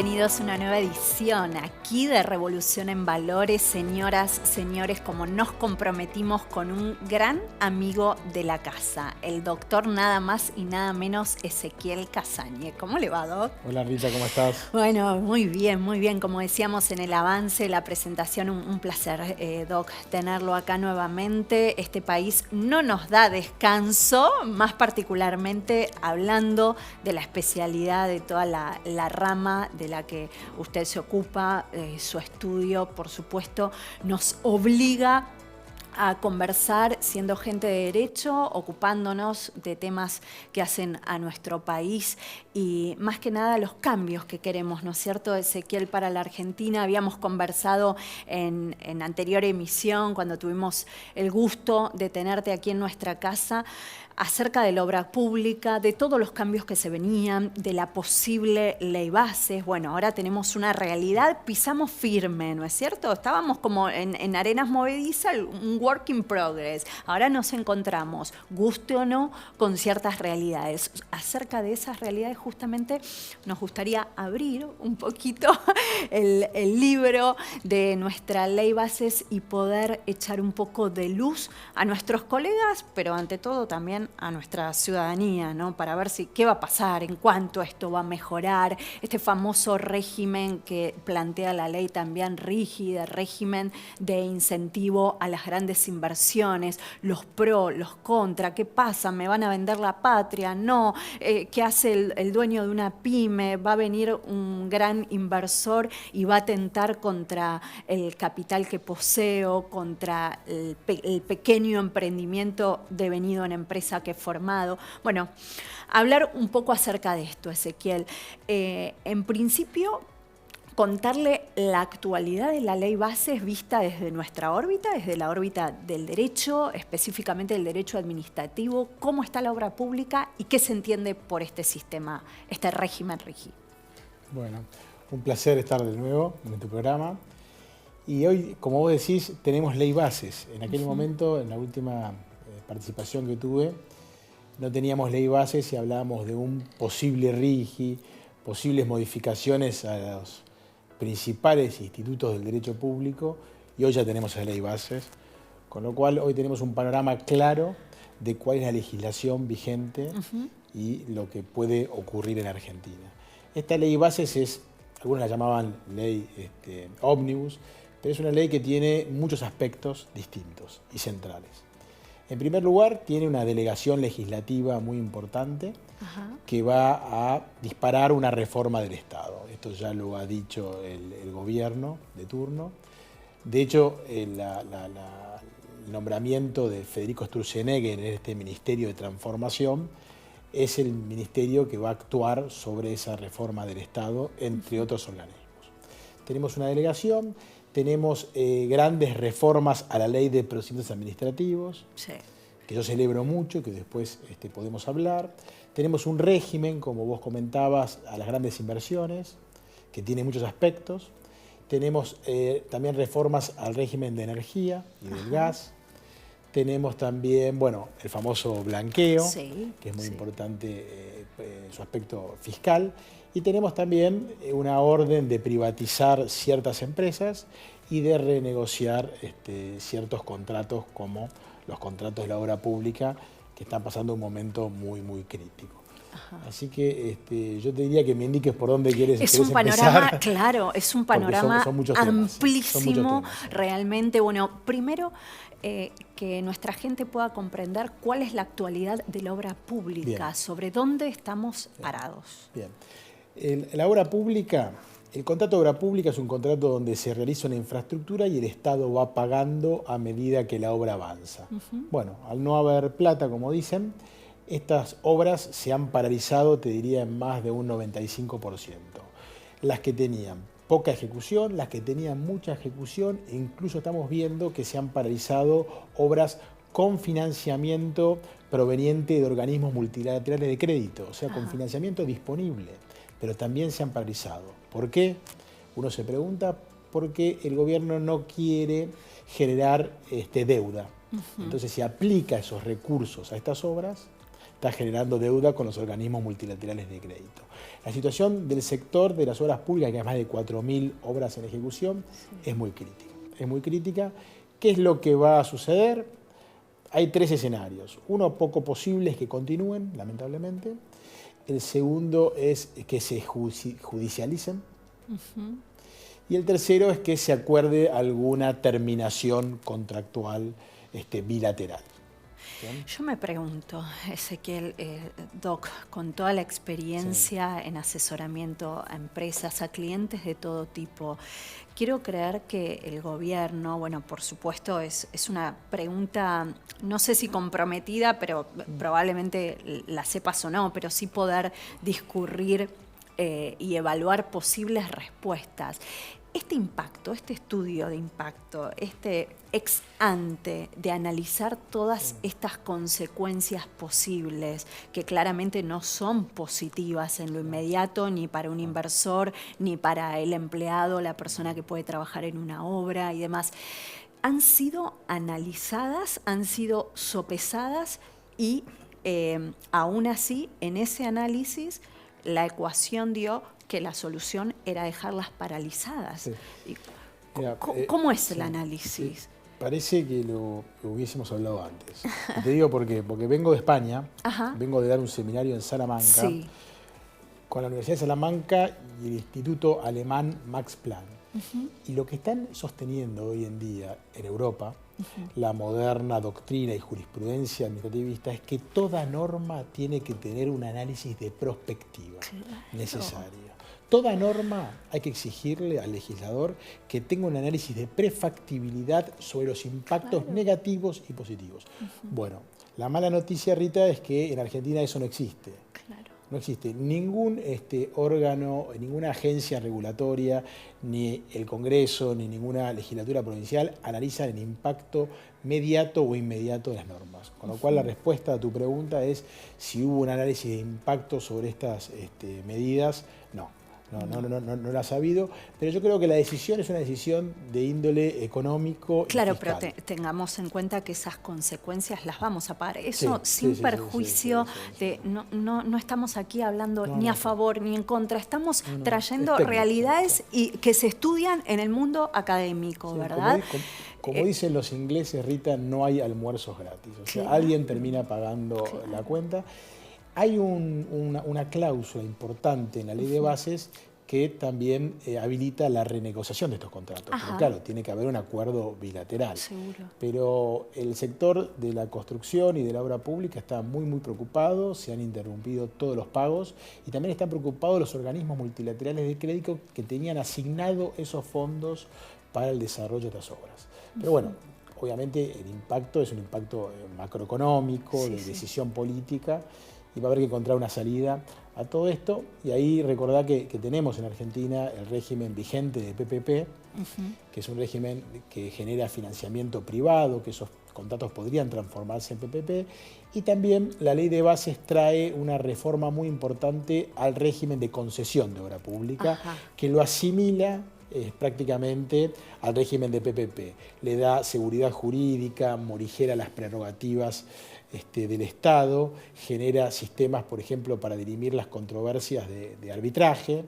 Bienvenidos a una nueva edición aquí de Revolución en Valores, señoras, señores, como nos comprometimos con un gran amigo de la casa, el doctor nada más y nada menos Ezequiel Casañe. ¿Cómo le va, Doc? Hola Rita, ¿cómo estás? Bueno, muy bien. Como decíamos en el avance, la presentación, un placer, Doc, tenerlo acá nuevamente. Este país no nos da descanso, más particularmente hablando de la especialidad de toda la rama de la que usted se ocupa, su estudio, por supuesto, nos obliga a conversar siendo gente de derecho, ocupándonos de temas que hacen a nuestro país y más que nada los cambios que queremos, ¿no es cierto, Ezequiel, para la Argentina? Habíamos conversado en anterior emisión, cuando tuvimos el gusto de tenerte aquí en nuestra casa, acerca de la obra pública, de todos los cambios que se venían, de la posible ley bases. Bueno, ahora tenemos una realidad, pisamos firme, ¿no es cierto? Estábamos como en arenas movedizas, un work in progress. Ahora nos encontramos, guste o no, con ciertas realidades. Acerca de esas realidades justamente nos gustaría abrir un poquito el libro de nuestra ley bases y poder echar un poco de luz a nuestros colegas, pero ante todo también a nuestra ciudadanía, ¿no? Para ver qué va a pasar, en cuánto esto va a mejorar, este famoso régimen que plantea la ley también rígida, régimen de incentivo a las grandes inversiones, los pro, los contra, ¿qué pasa? ¿Me van a vender la patria? No. ¿Qué hace el dueño de una pyme? ¿Va a venir un gran inversor y va a atentar contra el capital que poseo, contra el pequeño emprendimiento devenido en empresa que he formado? Bueno, hablar un poco acerca de esto, Ezequiel. En principio, contarle la actualidad de la ley bases vista desde nuestra órbita, desde la órbita del derecho, específicamente del derecho administrativo, cómo está la obra pública y qué se entiende por este sistema, este régimen rígido. Bueno, un placer estar de nuevo en tu programa. Y hoy, como vos decís, tenemos ley bases. En aquel momento, en la última participación que tuve, no teníamos ley bases y hablábamos de un posible RIGI, posibles modificaciones a los principales institutos del derecho público, y hoy ya tenemos la ley bases, con lo cual hoy tenemos un panorama claro de cuál es la legislación vigente y lo que puede ocurrir en Argentina. Esta ley bases es, algunos la llamaban ley ómnibus, pero es una ley que tiene muchos aspectos distintos y centrales. En primer lugar, tiene una delegación legislativa muy importante que va a disparar una reforma del Estado. Esto ya lo ha dicho el gobierno de turno. De hecho, el nombramiento de Federico Sturzenegger en este Ministerio de Transformación es el ministerio que va a actuar sobre esa reforma del Estado, entre otros organismos. Tenemos una delegación, tenemos grandes reformas a la ley de procedimientos administrativos, que yo celebro mucho, que después podemos hablar. Tenemos un régimen, como vos comentabas, a las grandes inversiones, que tiene muchos aspectos. Tenemos también reformas al régimen de energía y del gas. Tenemos también, bueno, el famoso blanqueo, que es muy importante su aspecto fiscal. Y tenemos también una orden de privatizar ciertas empresas y de renegociar ciertos contratos, como los contratos de la obra pública, que están pasando un momento muy, muy crítico. Así que yo te diría que me indiques por dónde quieres empezar. Es un panorama, claro, es un panorama son muchos temas, amplísimo, temas. realmente. Bueno, primero que nuestra gente pueda comprender cuál es la actualidad de la obra pública, sobre dónde estamos parados. Bien. La obra pública, el contrato de obra pública es un contrato donde se realiza una infraestructura y el Estado va pagando a medida que la obra avanza. Bueno, al no haber plata, como dicen, estas obras se han paralizado, te diría, en más de un 95%. Las que tenían poca ejecución, las que tenían mucha ejecución, e incluso estamos viendo que se han paralizado obras con financiamiento proveniente de organismos multilaterales de crédito, o sea, con financiamiento disponible, pero también se han paralizado. ¿Por qué? Uno se pregunta, porque el gobierno no quiere generar deuda. Entonces se aplica esos recursos a estas obras, está generando deuda con los organismos multilaterales de crédito. La situación del sector de las obras públicas, que hay más de 4.000 obras en ejecución, es muy crítica. Es muy crítica. ¿Qué es lo que va a suceder? Hay 3 escenarios. Uno poco posible es que continúen, lamentablemente. El segundo es que se judicialicen. Y el tercero es que se acuerde alguna terminación contractual bilateral. ¿Bien? Yo me pregunto, Ezequiel, Doc, con toda la experiencia en asesoramiento a empresas, a clientes de todo tipo, quiero creer que el gobierno, bueno, por supuesto es una pregunta, no sé si comprometida, pero probablemente la sepas o no, pero sí poder discurrir y evaluar posibles respuestas. Este impacto, este estudio de impacto, este ex ante de analizar todas estas consecuencias posibles que claramente no son positivas en lo inmediato ni para un inversor, ni para el empleado, la persona que puede trabajar en una obra y demás, han sido analizadas, han sido sopesadas y aún así en ese análisis la ecuación dio que la solución era dejarlas paralizadas. Sí. Mira, ¿Cómo es el análisis? Parece que lo hubiésemos hablado antes. Y te digo por qué. Porque vengo de España, vengo de dar un seminario en Salamanca, con la Universidad de Salamanca y el Instituto Alemán Max Planck. Y lo que están sosteniendo hoy en día en Europa, la moderna doctrina y jurisprudencia administrativista, es que toda norma tiene que tener un análisis de prospectiva necesaria. Toda norma hay que exigirle al legislador que tenga un análisis de prefactibilidad sobre los impactos negativos y positivos. Bueno, la mala noticia, Rita, es que en Argentina eso no existe. No existe ningún órgano, ninguna agencia regulatoria, ni el Congreso, ni ninguna legislatura provincial analizan el impacto mediato o inmediato de las normas. Con lo cual la respuesta a tu pregunta es si hubo un análisis de impacto sobre estas medidas. No la ha sabido, pero yo creo que la decisión es una decisión de índole económico. Claro, y fiscal. pero tengamos en cuenta que esas consecuencias las vamos a pagar. Eso sin perjuicio de no estamos aquí hablando ni a favor ni en contra, estamos trayendo realidades y que se estudian en el mundo académico, ¿verdad? Como dicen los ingleses, Rita, no hay almuerzos gratis. O sea, alguien termina pagando la cuenta. Hay una cláusula importante en la ley de bases que también habilita la renegociación de estos contratos. Pero claro, tiene que haber un acuerdo bilateral. Seguro. Pero el sector de la construcción y de la obra pública está muy preocupado, se han interrumpido todos los pagos y también están preocupados los organismos multilaterales de crédito que tenían asignado esos fondos para el desarrollo de estas obras. Pero bueno, obviamente el impacto es un impacto macroeconómico, de decisión política, y va a haber que encontrar una salida a todo esto. Y ahí recordá que tenemos en Argentina el régimen vigente de PPP, que es un régimen que genera financiamiento privado, que esos contratos podrían transformarse en PPP. Y también la ley de bases trae una reforma muy importante al régimen de concesión de obra pública, que lo asimila prácticamente al régimen de PPP. Le da seguridad jurídica, morigera las prerrogativas del Estado, genera sistemas, por ejemplo, para dirimir las controversias de arbitraje,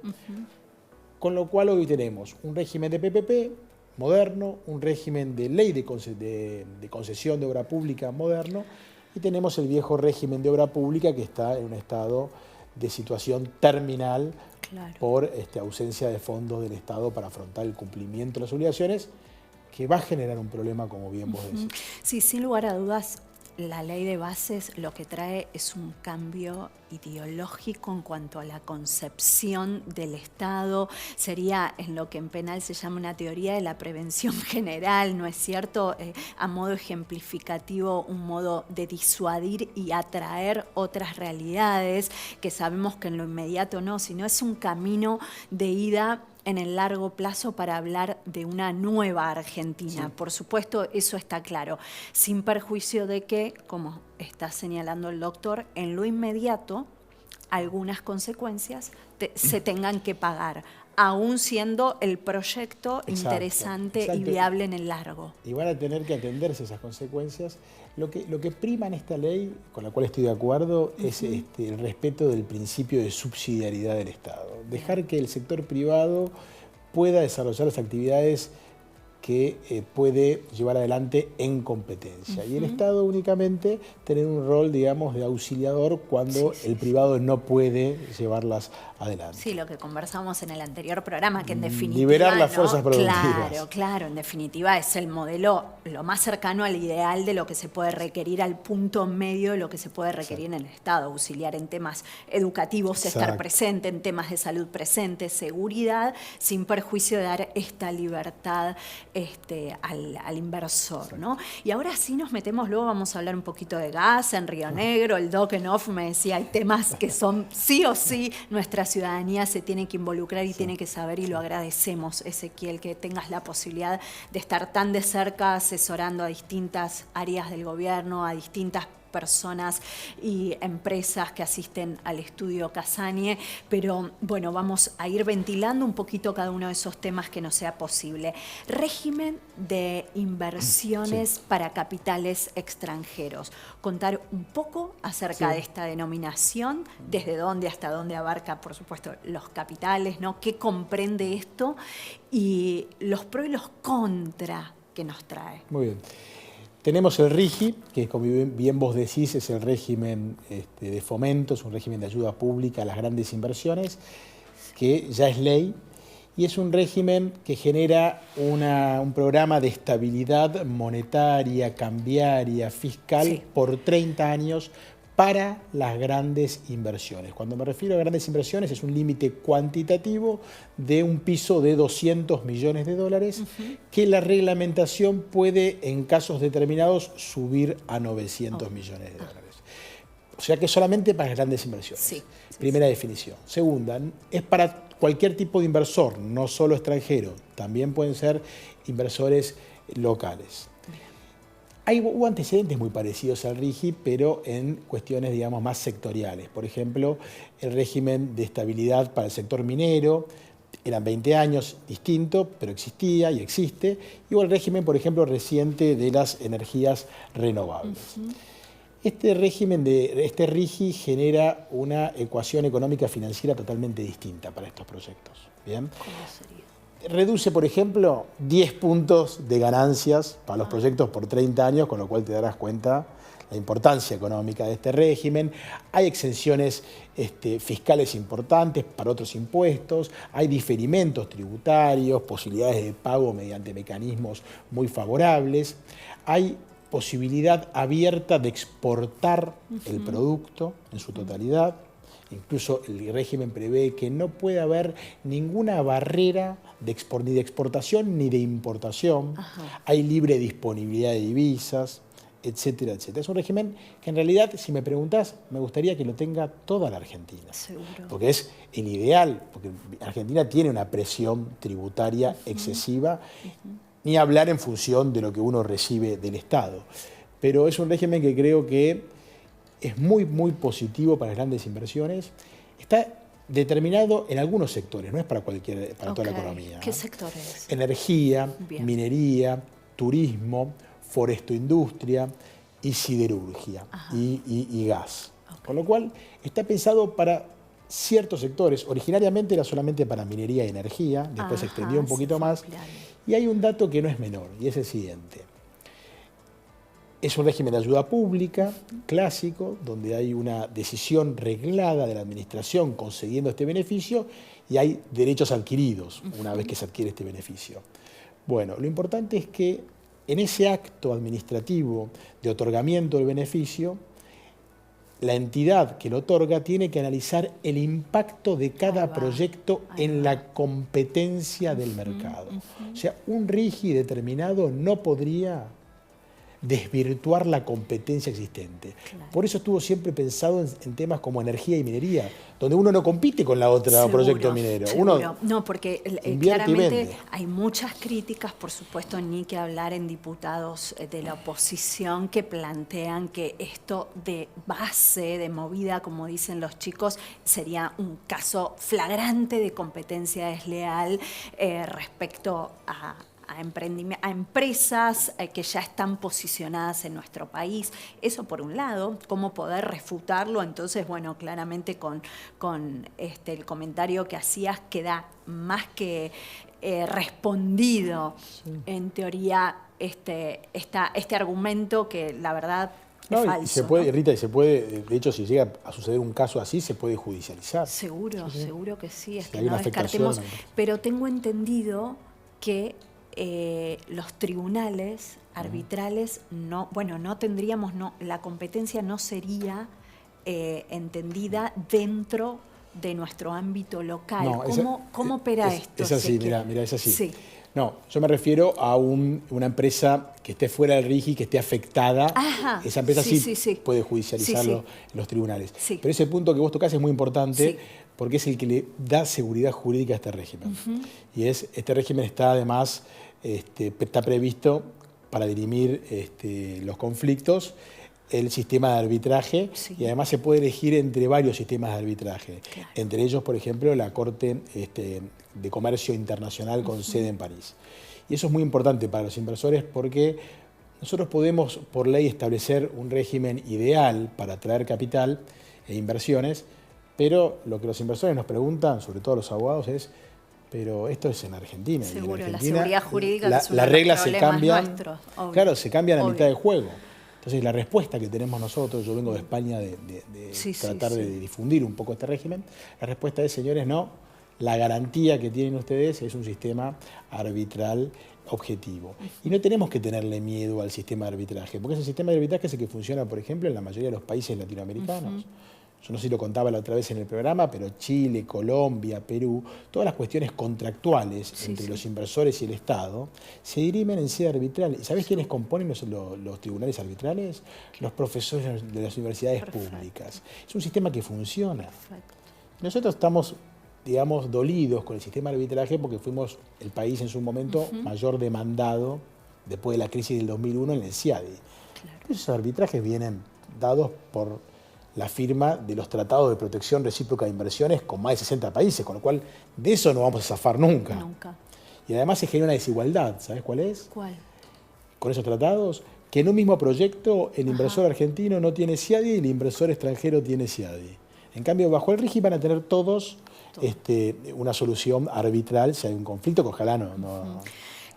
con lo cual hoy tenemos un régimen de PPP moderno, un régimen de ley de concesión de obra pública moderno, y tenemos el viejo régimen de obra pública que está en un estado de situación terminal por ausencia de fondos del Estado para afrontar el cumplimiento de las obligaciones, que va a generar un problema, como bien vos decís. Sí, sin lugar a dudas, la ley de bases lo que trae es un cambio ideológico en cuanto a la concepción del Estado. Sería en lo que en penal se llama una teoría de la prevención general, ¿no es cierto? A modo ejemplificativo, un modo de disuadir y atraer otras realidades que sabemos que en lo inmediato no, sino es un camino de ida en el largo plazo para hablar de una nueva Argentina. Por supuesto, eso está claro, sin perjuicio de que, como está señalando el doctor, en lo inmediato algunas consecuencias se tengan que pagar. aún siendo el proyecto interesante exacto. y viable en el largo. Y van a tener que atenderse esas consecuencias. Lo que prima en esta ley, con la cual estoy de acuerdo, es el respeto del principio de subsidiariedad del Estado. Dejar que el sector privado pueda desarrollar las actividades que puede llevar adelante en competencia. Y el Estado únicamente tener un rol, digamos, de auxiliador cuando el privado no puede llevarlas adelante. Sí, lo que conversamos en el anterior programa, que en definitiva... Liberar las fuerzas productivas. Claro, claro, en definitiva es el modelo lo más cercano al ideal de lo que se puede requerir, al punto medio de lo que se puede requerir en el Estado, auxiliar en temas educativos, estar presente, en temas de salud presente, seguridad, sin perjuicio de dar esta libertad al inversor, ¿no? Y ahora sí nos metemos, luego vamos a hablar un poquito de gas en Río Negro. El Doc en off me decía, hay temas que son sí o sí, nuestra ciudadanía se tiene que involucrar y tiene que saber, y lo agradecemos, Ezequiel, que tengas la posibilidad de estar tan de cerca asesorando a distintas áreas del gobierno, a distintas personas y empresas que asisten al estudio Casañe, pero bueno, vamos a ir ventilando un poquito cada uno de esos temas que nos sea posible. Régimen de inversiones para capitales extranjeros. Contar un poco acerca de esta denominación, desde dónde hasta dónde abarca, por supuesto, los capitales, ¿no? ¿Qué comprende esto? Y los pros y los contra que nos trae. Muy bien. Tenemos el RIGI, que como bien vos decís es el régimen de fomento, es un régimen de ayuda pública a las grandes inversiones, que ya es ley, y es un régimen que genera un programa de estabilidad monetaria, cambiaria, fiscal por 30 años para las grandes inversiones. Cuando me refiero a grandes inversiones es un límite cuantitativo de un piso de 200 millones de dólares que la reglamentación puede en casos determinados subir a 900 millones de dólares. O sea que solamente para las grandes inversiones. Primera definición. Segunda, es para cualquier tipo de inversor, no solo extranjero, también pueden ser inversores locales. Hubo antecedentes muy parecidos al RIGI, pero en cuestiones, digamos, más sectoriales. Por ejemplo, el régimen de estabilidad para el sector minero, eran 20 años, distinto, pero existía y existe. Y el régimen, por ejemplo, reciente de las energías renovables. Este régimen este RIGI genera una ecuación económica financiera totalmente distinta para estos proyectos. ¿Bien? ¿Cómo sería? Reduce, por ejemplo, 10 puntos de ganancias para los proyectos por 30 años, con lo cual te darás cuenta la importancia económica de este régimen. Hay exenciones fiscales importantes para otros impuestos, hay diferimentos tributarios, posibilidades de pago mediante mecanismos muy favorables, hay posibilidad abierta de exportar el producto en su totalidad. Incluso el régimen prevé que no puede haber ninguna barrera ni de exportación ni de importación. Hay libre disponibilidad de divisas, etcétera, etcétera. Es un régimen que en realidad, si me preguntás, me gustaría que lo tenga toda la Argentina. Seguro. Porque es el ideal, porque Argentina tiene una presión tributaria excesiva, ni hablar en función de lo que uno recibe del Estado. Pero es un régimen que creo que es muy, muy positivo para las grandes inversiones. Está determinado en algunos sectores, no es para toda la economía. ¿Qué sectores? Energía, minería, turismo, forestoindustria y siderurgia y gas. Con lo cual está pensado para ciertos sectores. Originariamente era solamente para minería y energía, después se extendió un poquito más. Y hay un dato que no es menor, y es el siguiente. Es un régimen de ayuda pública clásico, donde hay una decisión reglada de la administración concediendo este beneficio y hay derechos adquiridos una vez que se adquiere este beneficio. Bueno, lo importante es que en ese acto administrativo de otorgamiento del beneficio, la entidad que lo otorga tiene que analizar el impacto de cada proyecto en la competencia del mercado. O sea, un RIGI determinado no podría desvirtuar la competencia existente. Claro. Por eso estuvo siempre pensado en temas como energía y minería, donde uno no compite con la otra proyecto minero. Uno no, porque claramente hay muchas críticas, por supuesto, ni que hablar en diputados de la oposición que plantean que esto de base, de movida, como dicen los chicos, sería un caso flagrante de competencia desleal respecto a empresas que ya están posicionadas en nuestro país. Eso por un lado, cómo poder refutarlo. Entonces, bueno, claramente con el comentario que hacías queda más que respondido, sí, en teoría, este argumento que la verdad es falso. Y se puede, ¿no? Rita, y se puede, de hecho, si llega a suceder un caso así, se puede judicializar. Seguro, sí, seguro que sí, es si que no descartemos. ¿no? Pero tengo entendido que los tribunales arbitrales no tendríamos, la competencia no sería entendida dentro de nuestro ámbito local. No, ¿Cómo opera esto? Es así, mira, es así. Sí. No, yo me refiero a una empresa que esté fuera del RIGI, que esté afectada. Ajá, esa empresa sí puede judicializarlo en los tribunales. Sí. Pero ese punto que vos tocás es muy importante porque es el que le da seguridad jurídica a este régimen. Y este régimen está además está previsto para dirimir los conflictos el sistema de arbitraje y además se puede elegir entre varios sistemas de arbitraje. Claro. Entre ellos, por ejemplo, la Corte de Comercio Internacional con sede en París. Y eso es muy importante para los inversores porque nosotros podemos, por ley, establecer un régimen ideal para atraer capital e inversiones, pero lo que los inversores nos preguntan, sobre todo los abogados, es pero esto es en Argentina. Seguro, y en Argentina, la seguridad jurídica las reglas se cambian. Nuestros, claro, se cambian a mitad de juego. Entonces, la respuesta que tenemos nosotros, yo vengo de España de tratar de difundir un poco este régimen, la respuesta es, señores, no, la garantía que tienen ustedes es un sistema arbitral objetivo. Y no tenemos que tenerle miedo al sistema de arbitraje, porque ese sistema de arbitraje es el que funciona, por ejemplo, en la mayoría de los países latinoamericanos. Yo no sé si lo contaba la otra vez en el programa, pero Chile, Colombia, Perú, todas las cuestiones contractuales entre los inversores y el Estado se dirimen en sede arbitral. ¿Y sabés quiénes componen los tribunales arbitrales? Los profesores de las universidades públicas. Es un sistema que funciona. Nosotros estamos, digamos, dolidos con el sistema de arbitraje porque fuimos el país en su momento mayor demandado después de la crisis del 2001 en el CIADI. Claro. Esos arbitrajes vienen dados por la firma de los tratados de protección recíproca de inversiones con más de 60 países, con lo cual de eso no vamos a zafar nunca. Y además se genera una desigualdad, ¿sabes cuál es? ¿Cuál? Con esos tratados, que en un mismo proyecto el inversor argentino no tiene CIADI y el inversor extranjero tiene CIADI. En cambio, bajo el RIGI van a tener todos una solución arbitral si hay un conflicto, que ojalá no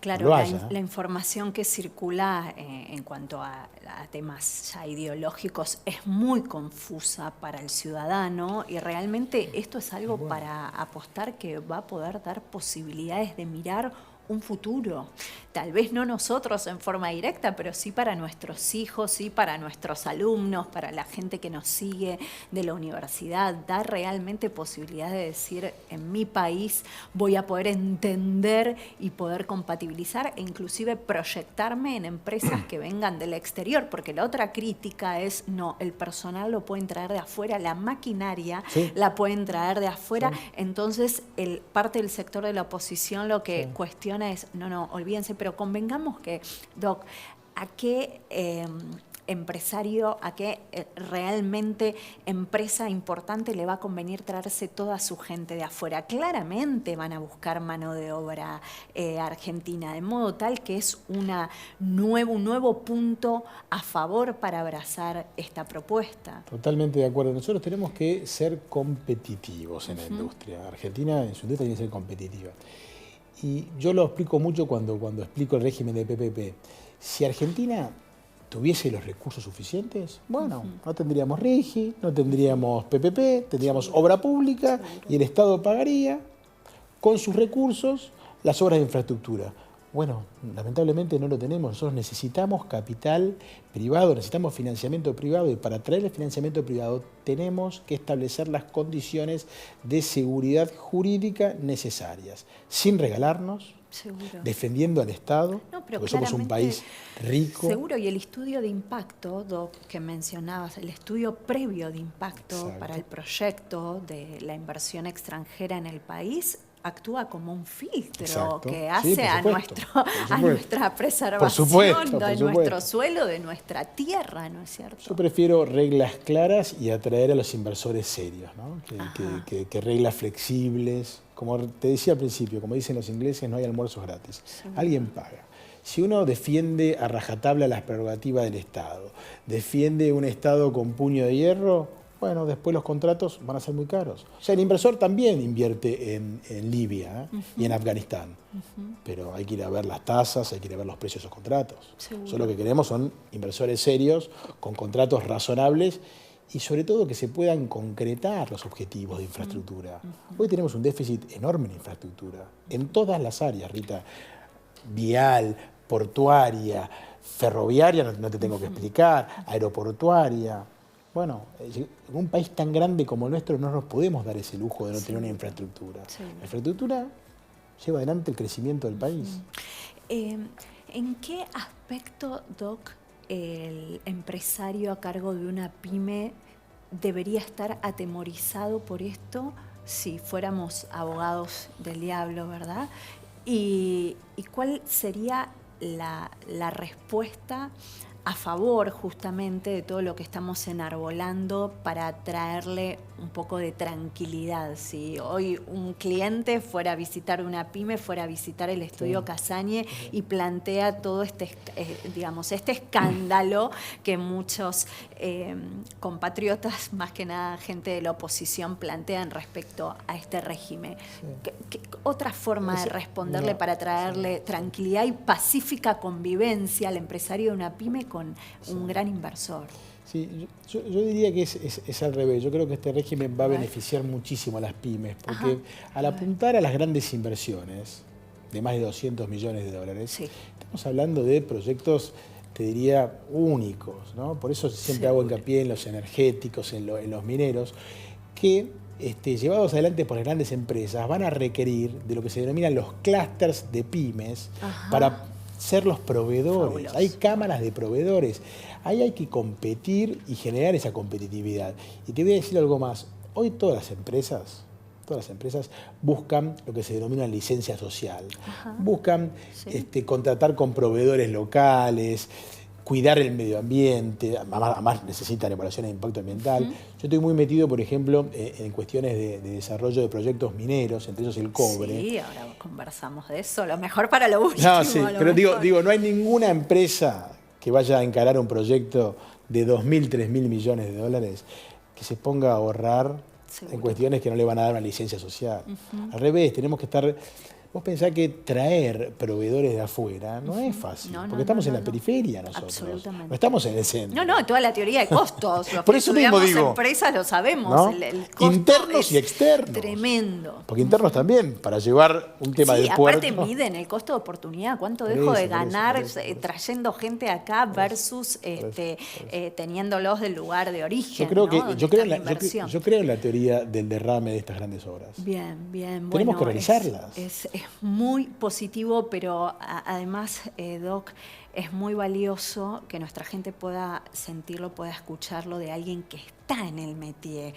Claro, la información que circula en cuanto a temas ya ideológicos es muy confusa para el ciudadano y realmente esto es algo para apostar que va a poder dar posibilidades de mirar un futuro. Tal vez no nosotros en forma directa, pero sí para nuestros hijos, sí para nuestros alumnos, para la gente que nos sigue de la universidad. Da realmente posibilidad de decir, en mi país voy a poder entender y poder compatibilizar e inclusive proyectarme en empresas que vengan del exterior, porque la otra crítica es, no, el personal lo pueden traer de afuera, la maquinaria la pueden traer de afuera, entonces parte del sector de la oposición lo que cuestiona es, no, olvídense, pero convengamos que, Doc, ¿a qué empresario, a qué realmente empresa importante le va a convenir traerse toda su gente de afuera? Claramente van a buscar mano de obra argentina, de modo tal que es un nuevo punto a favor para abrazar esta propuesta. Totalmente de acuerdo. Nosotros tenemos que ser competitivos en la industria. Argentina en su industria tiene que ser competitiva. Y yo lo explico mucho cuando explico el régimen de PPP. Si Argentina tuviese los recursos suficientes, bueno, no tendríamos RIGI, no tendríamos PPP, tendríamos obra pública y el Estado pagaría con sus recursos las obras de infraestructura. Bueno, lamentablemente no lo tenemos. Nosotros necesitamos capital privado, necesitamos financiamiento privado y para traer el financiamiento privado tenemos que establecer las condiciones de seguridad jurídica necesarias, sin regalarnos, seguro. defendiendo al Estado, No, pero porque somos un país rico. Seguro, y el estudio de impacto, Doc, que mencionabas, el estudio previo de impacto Exacto. para el proyecto de la inversión extranjera en el país actúa como un filtro. Exacto. Que Sí, hace a nuestra preservación de nuestro suelo, de nuestra tierra, ¿no es cierto? Yo prefiero reglas claras y atraer a los inversores serios, ¿no? Que reglas flexibles. Como te decía al principio, como dicen los ingleses, no hay almuerzos gratis. Sí. Alguien paga. Si uno defiende a rajatabla las prerrogativas del Estado, defiende un Estado con puño de hierro, bueno, después los contratos van a ser muy caros. O sea, el inversor también invierte en Libia y en Afganistán. Pero hay que ir a ver las tasas, hay que ir a ver los precios de esos contratos. Eso lo que queremos son inversores serios, con contratos razonables y sobre todo que se puedan concretar los objetivos de infraestructura. Hoy tenemos un déficit enorme en infraestructura, en todas las áreas, Rita. Vial, portuaria, ferroviaria, no te tengo que explicar, aeroportuaria. Bueno, en un país tan grande como el nuestro no nos podemos dar ese lujo de no tener una infraestructura. La infraestructura lleva adelante el crecimiento del país. ¿En qué aspecto, Doc, el empresario a cargo de una pyme debería estar atemorizado por esto si fuéramos abogados del diablo, verdad? ¿Y cuál sería la respuesta a favor justamente de todo lo que estamos enarbolando para traerle un poco de tranquilidad? Si hoy un cliente fuera a visitar una pyme, fuera a visitar el estudio Casagne y plantea todo este escándalo que muchos compatriotas, más que nada gente de la oposición, plantean respecto a este régimen. ¿Qué otra forma de responderle para traerle tranquilidad y pacífica convivencia al empresario de una pyme con un gran inversor? Sí, yo diría que es al revés. Yo creo que este régimen va a beneficiar muchísimo a las pymes, porque al apuntar a las grandes inversiones, de más de 200 millones de dólares, estamos hablando de proyectos, te diría, únicos, ¿no? Por eso siempre hago hincapié en los energéticos, en los mineros, que llevados adelante por las grandes empresas van a requerir de lo que se denominan los clústeres de pymes para ser los proveedores. Fabuloso. Hay cámaras de proveedores. Ahí hay que competir y generar esa competitividad. Y te voy a decir algo más. Hoy todas las empresas buscan lo que se denomina licencia social. Buscan contratar con proveedores locales, cuidar el medio ambiente, además necesitan evaluaciones de impacto ambiental. Yo estoy muy metido, por ejemplo, en cuestiones de desarrollo de proyectos mineros, entre ellos el cobre. Sí, ahora conversamos de eso, lo mejor para lo último. No, sí, pero digo, no hay ninguna empresa que vaya a encarar un proyecto de 2.000, 3.000 millones de dólares que se ponga a ahorrar en cuestiones que no le van a dar una licencia social. Al revés, tenemos que estar... Vos pensás que traer proveedores de afuera no es fácil, porque estamos en la periferia nosotros. Absolutamente. No estamos en el centro. No, toda la teoría de costos. Los Por que eso mismo digo, empresas lo sabemos. ¿no? El costo internos y externos. Tremendo. Porque internos también, para llevar un tema del puerto. Sí, aparte miden el costo de oportunidad. ¿Cuánto dejo de ganar trayendo gente acá versus teniéndolos del lugar de origen? Yo creo en la teoría del derrame de estas grandes obras. Bien. Tenemos que realizarlas. Es muy positivo, pero además, Doc, es muy valioso que nuestra gente pueda sentirlo, pueda escucharlo de alguien que está en el métier.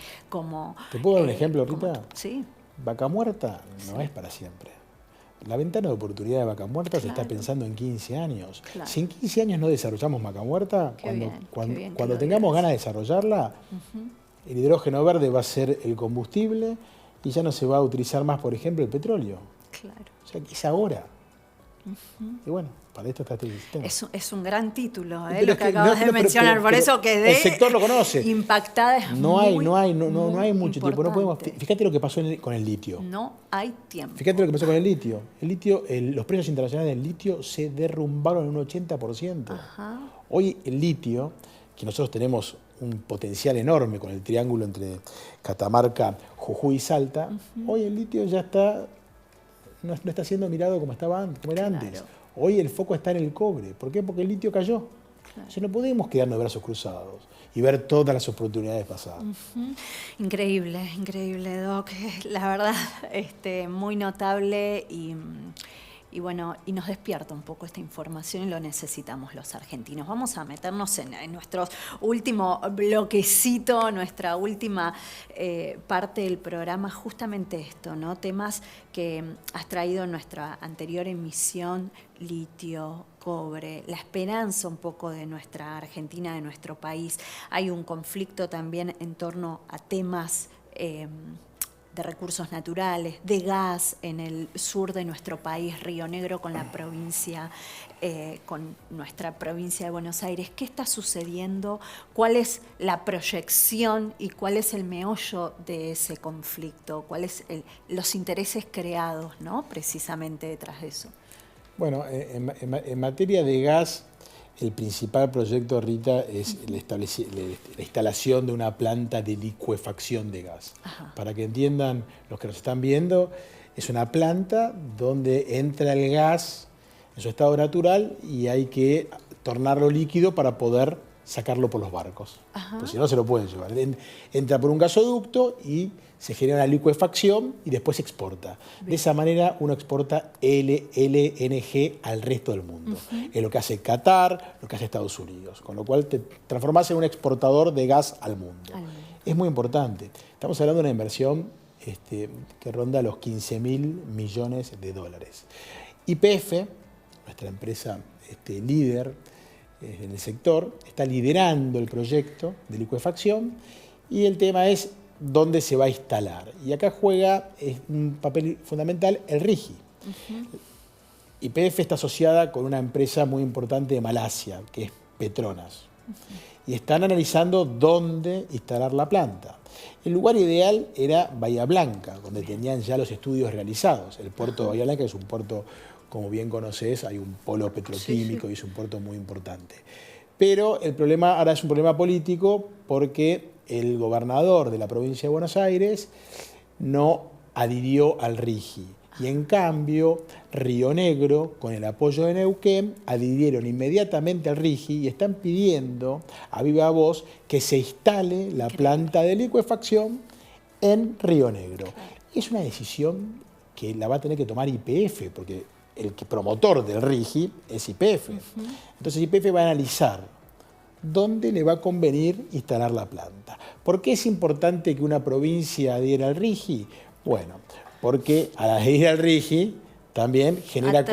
¿Te puedo dar un ejemplo, Rita? Sí. Vaca Muerta no es para siempre. La ventana de oportunidad de Vaca Muerta se está pensando en 15 años. Claro. Si en 15 años no desarrollamos Vaca Muerta, cuando tengamos ganas de desarrollarla, el hidrógeno verde va a ser el combustible y ya no se va a utilizar más, por ejemplo, el petróleo. Claro. O sea, que es ahora. Y bueno, para esto está este sistema. Es un gran título, lo que acabas de mencionar, por eso quedé el sector lo conoce. Impactada. No hay mucho tiempo. No podemos, fíjate lo que pasó con el litio. No hay tiempo. Fíjate lo que pasó con el litio. Los precios internacionales del litio se derrumbaron en un 80%. Hoy el litio, que nosotros tenemos un potencial enorme con el triángulo entre Catamarca, Jujuy y Salta, hoy el litio ya no está siendo mirado como era antes. Hoy el foco está en el cobre. ¿Por qué? Porque el litio cayó. Entonces no podemos quedarnos de brazos cruzados y ver todas las oportunidades pasadas. Increíble, Doc. La verdad, muy notable y bueno, y nos despierta un poco esta información y lo necesitamos los argentinos. Vamos a meternos en nuestro último bloquecito, nuestra última parte del programa, justamente esto, ¿no? Temas que has traído en nuestra anterior emisión, litio, cobre, la esperanza un poco de nuestra Argentina, de nuestro país. Hay un conflicto también en torno a temas de recursos naturales, de gas en el sur de nuestro país, Río Negro con la provincia, con nuestra provincia de Buenos Aires. ¿Qué está sucediendo? ¿Cuál es la proyección y cuál es el meollo de ese conflicto? ¿Cuáles los intereses creados, ¿no? Precisamente detrás de eso? Bueno, en materia de gas, el principal proyecto, Rita, es la instalación de una planta de licuefacción de gas. Ajá. Para que entiendan los que nos están viendo, es una planta donde entra el gas en su estado natural y hay que tornarlo líquido para poder sacarlo por los barcos. Pues si no, se lo pueden llevar. Entra por un gasoducto y se genera una licuefacción y después se exporta. Bien. De esa manera uno exporta LNG al resto del mundo. Es lo que hace Qatar, lo que hace Estados Unidos. Con lo cual te transformas en un exportador de gas al mundo. Es muy importante. Estamos hablando de una inversión que ronda los 15.000 millones de dólares. YPF, nuestra empresa líder en el sector, está liderando el proyecto de licuefacción y el tema es dónde se va a instalar. Y acá juega un papel fundamental el RIGI. YPF está asociada con una empresa muy importante de Malasia, que es Petronas. Y están analizando dónde instalar la planta. El lugar ideal era Bahía Blanca, donde tenían ya los estudios realizados. El puerto de Bahía Blanca es un puerto, como bien conoces, hay un polo petroquímico y es un puerto muy importante. Pero el problema ahora es un problema político porque el gobernador de la provincia de Buenos Aires no adhirió al RIGI. Y en cambio, Río Negro, con el apoyo de Neuquén, adhirieron inmediatamente al RIGI y están pidiendo a viva voz que se instale la planta de licuefacción en Río Negro. Es una decisión que la va a tener que tomar YPF, porque el promotor del RIGI es YPF. Entonces YPF va a analizar dónde le va a convenir instalar la planta. ¿Por qué es importante que una provincia adhiera al RIGI? Bueno, porque al adherir al RIGI también genera,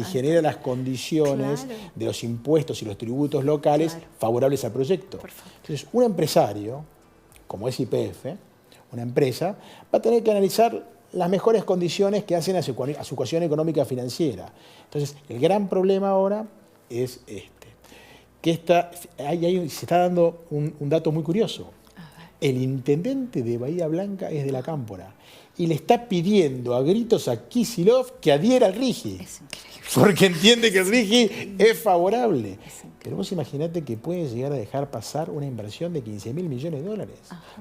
genera las condiciones de los impuestos y los tributos locales favorables al proyecto. Entonces, un empresario, como es YPF, una empresa, va a tener que analizar las mejores condiciones que hacen a su ecuación económica financiera. Entonces, el gran problema ahora es que se está dando un dato muy curioso. El intendente de Bahía Blanca es de la Cámpora y le está pidiendo a gritos a Kicillof que adhiera al RIGI. Es increíble. Porque entiende que el RIGI es favorable. Pero vos imaginate que puede llegar a dejar pasar una inversión de 15.000 millones de dólares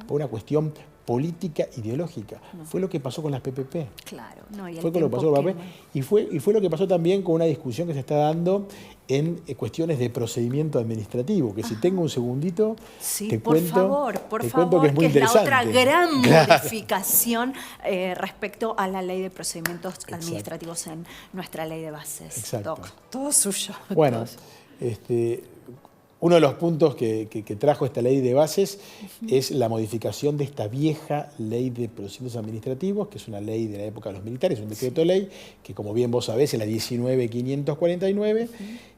por una cuestión política ideológica. Fue lo que pasó con las PPP. Claro. Fue lo que pasó con las PPP. Y fue lo que pasó también con una discusión que se está dando en cuestiones de procedimiento administrativo, que si tengo un segundito, te cuento que es muy interesante. Es la otra gran modificación respecto a la ley de procedimientos administrativos en nuestra ley de bases. Exacto. Todo suyo. Bueno, uno de los puntos que trajo esta ley de bases es la modificación de esta vieja ley de procedimientos administrativos, que es una ley de la época de los militares, un decreto de ley, que como bien vos sabés es la 19.549,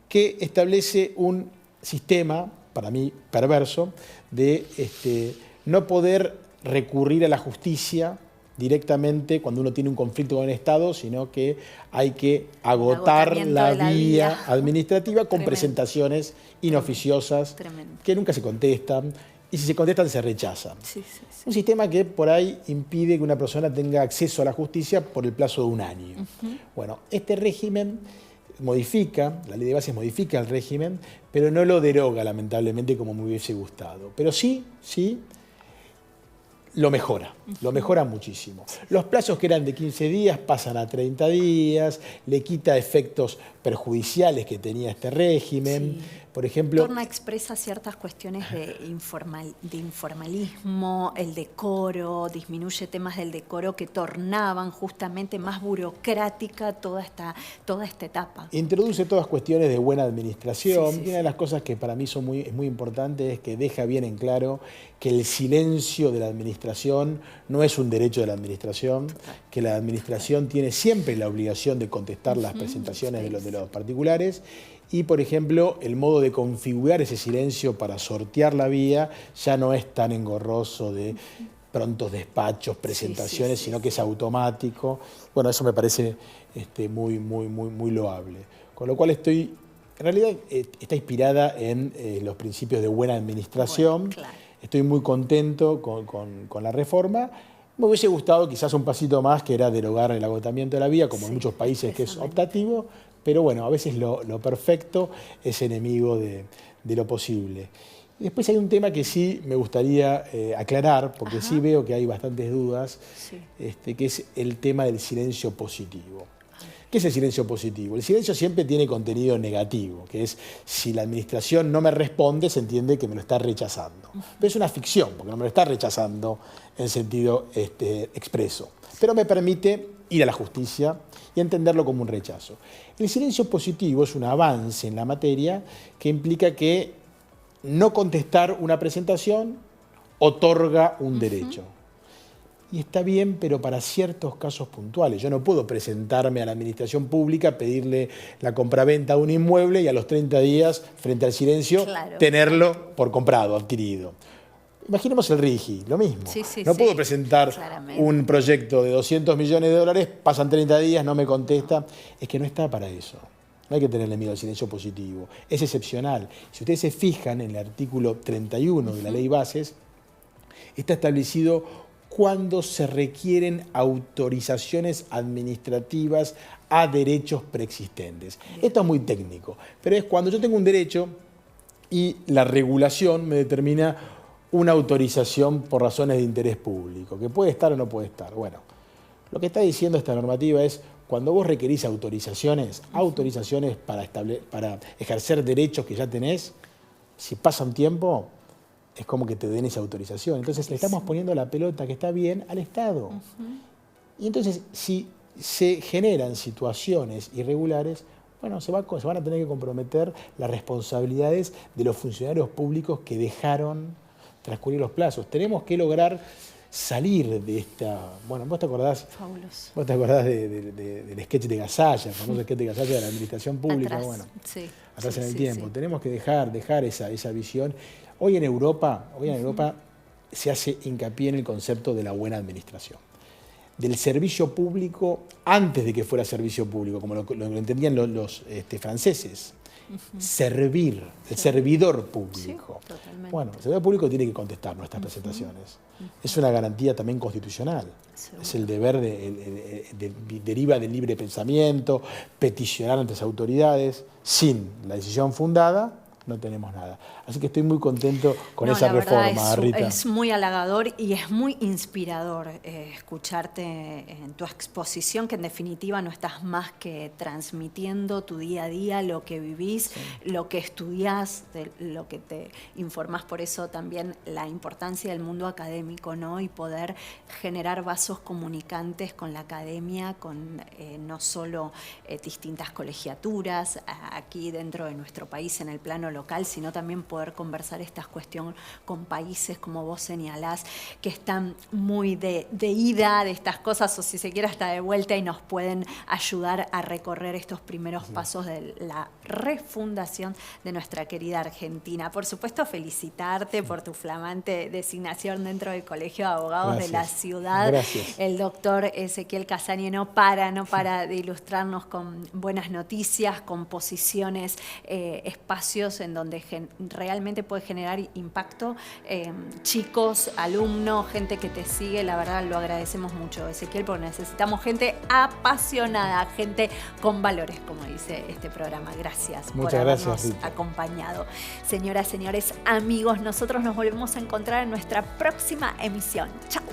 que establece un sistema, para mí perverso, de no poder recurrir a la justicia directamente cuando uno tiene un conflicto con el Estado, sino que hay que agotar la vía administrativa con presentaciones inoficiosas que nunca se contestan y si se contestan se rechazan. Un sistema que por ahí impide que una persona tenga acceso a la justicia por el plazo de un año. Bueno, este régimen la ley de bases modifica el régimen, pero no lo deroga lamentablemente como me hubiese gustado. Pero sí lo mejora muchísimo. Los plazos que eran de 15 días pasan a 30 días, le quita efectos perjudiciales que tenía este régimen. Sí. Por ejemplo, Torna expresa ciertas cuestiones de informalismo, el decoro, disminuye temas del decoro que tornaban justamente más burocrática toda esta etapa. Introduce todas cuestiones de buena administración. Sí, y una de las cosas que para mí es muy importante es que deja bien en claro que el silencio de la administración no es un derecho de la administración, que la administración tiene siempre la obligación de contestar las presentaciones de los particulares. Y, por ejemplo, el modo de configurar ese silencio para sortear la vía ya no es tan engorroso de prontos despachos, presentaciones, sino que es automático. Bueno, eso me parece muy loable. Con lo cual en realidad está inspirada en los principios de buena administración. Bueno, claro. Estoy muy contento con la reforma. Me hubiese gustado quizás un pasito más, que era derogar el agotamiento de la vía, como en muchos países que es optativo. Pero bueno, a veces lo perfecto es enemigo de lo posible. Y después hay un tema que sí me gustaría aclarar, porque sí veo que hay bastantes dudas, que es el tema del silencio positivo. ¿Qué es el silencio positivo? El silencio siempre tiene contenido negativo, que es si la administración no me responde, se entiende que me lo está rechazando. Pero es una ficción, porque no me lo está rechazando en sentido expreso. Pero me permite ir a la justicia y entenderlo como un rechazo. El silencio positivo es un avance en la materia que implica que no contestar una presentación otorga un derecho. Y está bien, pero para ciertos casos puntuales. Yo no puedo presentarme a la administración pública, pedirle la compraventa de un inmueble y a los 30 días, frente al silencio, tenerlo por comprado, adquirido. Imaginemos el RIGI, lo mismo. No puedo presentar un proyecto de 200 millones de dólares, pasan 30 días, no me contesta. Es que no está para eso. No hay que tenerle miedo al silencio positivo. Es excepcional. Si ustedes se fijan en el artículo 31 de la Ley Bases, está establecido cuando se requieren autorizaciones administrativas a derechos preexistentes. Esto es muy técnico, pero es cuando yo tengo un derecho y la regulación me determina una autorización por razones de interés público, que puede estar o no puede estar. Bueno, lo que está diciendo esta normativa es cuando vos requerís autorizaciones para ejercer derechos que ya tenés, si pasa un tiempo, es como que te den esa autorización. Entonces le estamos poniendo la pelota, que está bien, al Estado. Y entonces, si se generan situaciones irregulares, bueno, se van a tener que comprometer las responsabilidades de los funcionarios públicos que dejaron transcurrir los plazos. Tenemos que lograr salir de esta... Bueno, vos te acordás... Fabuloso. Vos te acordás del sketch de Gasalla, el famoso sketch de Gasalla de la administración pública. Atrás, bueno, atrás en el tiempo. Tenemos que dejar esa visión. Hoy en Europa se hace hincapié en el concepto de la buena administración, del servicio público antes de que fuera servicio público, como lo entendían los franceses. Servir, el servidor público. Sí, totalmente. Bueno, el servidor público tiene que contestar nuestras presentaciones. Es una garantía también constitucional. Seguro. Es el deber, deriva del libre pensamiento, peticionar ante las autoridades. Sin la decisión fundada, no tenemos nada. Así que estoy muy contento con esa reforma, Rita. Es muy halagador y es muy inspirador escucharte en tu exposición, que en definitiva no estás más que transmitiendo tu día a día, lo que vivís, lo que estudiás, lo que te informás. Por eso también la importancia del mundo académico, ¿no? Y poder generar vasos comunicantes con la academia, con no solo distintas colegiaturas aquí dentro de nuestro país en el plano local, sino también poder conversar estas cuestiones con países, como vos señalás, que están muy de ida de estas cosas, o si se quiere hasta de vuelta, y nos pueden ayudar a recorrer estos primeros pasos de la refundación de nuestra querida Argentina. Por supuesto, felicitarte por tu flamante designación dentro del Colegio de Abogados de la ciudad. Gracias. El doctor Ezequiel Casañe no para de ilustrarnos con buenas noticias, con posiciones, espacios en donde realmente puede generar impacto. Chicos, alumnos, gente que te sigue, la verdad lo agradecemos mucho, Ezequiel, porque necesitamos gente apasionada, gente con valores, como dice este programa. Gracias por habernos acompañado. Señoras, señores, amigos, nosotros nos volvemos a encontrar en nuestra próxima emisión. Chao.